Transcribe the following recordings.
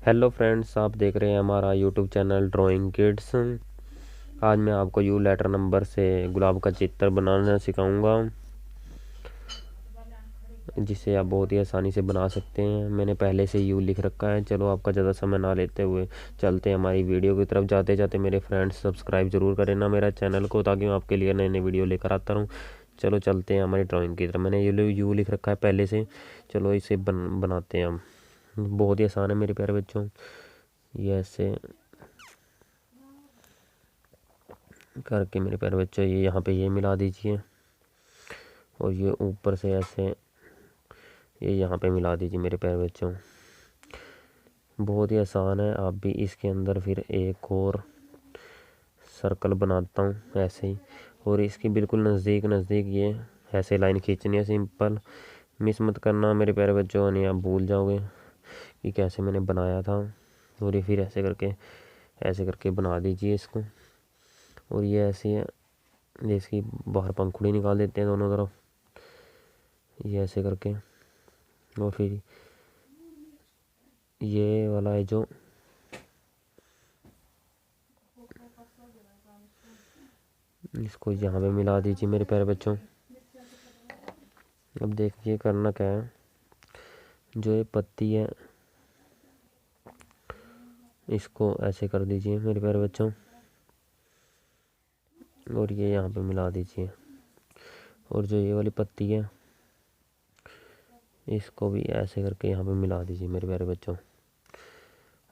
Hello friends, आप देख रहे हैं हमारा यूट्यूब चैनल ड्राइंग किड्स। आज मैं आपको यू लेटर नंबर से गुलाब का चित्र बनाना सिखाऊंगा, जिसे आप बहुत ही आसानी से बना सकते हैं। मैंने पहले से यू लिख रखा है। चलो आपका ज़्यादा समय ना लेते हुए चलते हैं हमारी वीडियो की तरफ। जाते जाते मेरे फ्रेंड्स सब्सक्राइब ज़रूर करें ना मेरा चैनल को, ताकि मैं आपके लिए नए नए वीडियो लेकर आता रहूँ। चलो चलते हैं हमारी ड्राइंग की तरफ। मैंने यू लिख रखा है पहले से। चलो इसे बनाते हैं हम। बहुत ही आसान है मेरे प्यारे बच्चों। ये ऐसे करके मेरे प्यारे बच्चों, ये यहाँ पे ये मिला दीजिए, और ये ऊपर से ऐसे ये यहाँ पे मिला दीजिए मेरे प्यारे बच्चों। बहुत ही आसान है। आप भी इसके अंदर फिर एक और सर्कल बनाता हूँ ऐसे ही, और इसकी बिल्कुल नज़दीक नज़दीक ये ऐसे लाइन खींचनी है। सिंपल, मिस मत करना मेरे प्यारे बच्चों, नहीं आप भूल जाओगे कि कैसे मैंने बनाया था। और ये फिर ऐसे करके बना दीजिए इसको। और ये ऐसे है, ये इसकी बाहर पंखुड़ी निकाल देते हैं दोनों तरफ, ये ऐसे करके। और फिर ये वाला है जो इसको यहाँ पे मिला दीजिए मेरे प्यारे बच्चों। अब देखिए करना क्या है। जो ये पत्ती है इसको ऐसे कर दीजिए मेरे प्यारे बच्चों, और ये यहाँ पे मिला दीजिए। और जो ये वाली पत्ती है इसको भी ऐसे करके यहाँ पे मिला दीजिए मेरे प्यारे बच्चों।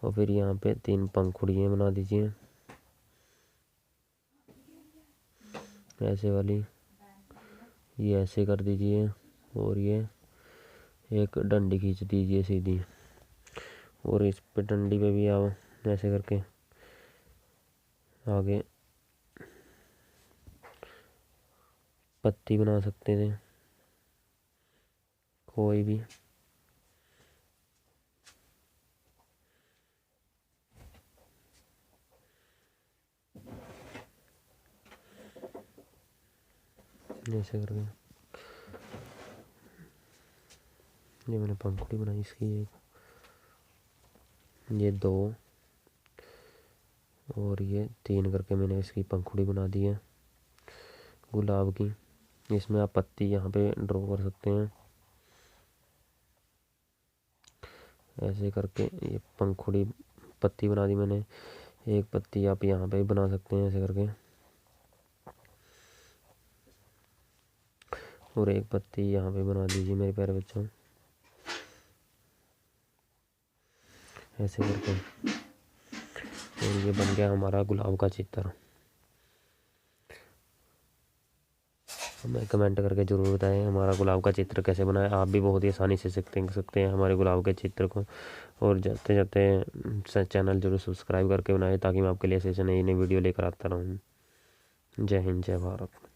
और फिर यहाँ पे 3 पंखुड़ियाँ बना दीजिए ऐसे वाली, ये ऐसे कर दीजिए। और ये एक डंडी खींच दीजिए सीधी, और इस पे डंडी पे भी आप ऐसे करके आगे पत्ती बना सकते थे कोई भी। ऐसे करके ये मैंने पंखुड़ी बनाई इसकी एक, ये 2 और ये 3 करके मैंने इसकी पंखुड़ी बना दी है गुलाब की। इसमें आप पत्ती यहाँ पे ड्रॉ कर सकते हैं ऐसे करके। ये पंखुड़ी पत्ती बना दी मैंने। एक पत्ती आप यहाँ पे भी बना सकते हैं ऐसे करके, और एक पत्ती यहाँ पे बना दीजिए मेरे प्यारे बच्चों ऐसे करके। और ये बन गया हमारा गुलाब का चित्र। हमें कमेंट करके ज़रूर बताएं हमारा गुलाब का चित्र कैसे बनाए। आप भी बहुत ही आसानी से सकते हैं हमारे गुलाब के चित्र को। और जाते जाते चैनल जरूर सब्सक्राइब करके बनाएं, ताकि मैं आपके लिए ऐसे नई नई वीडियो लेकर आता रहूँ। जय हिंद, जय भारत।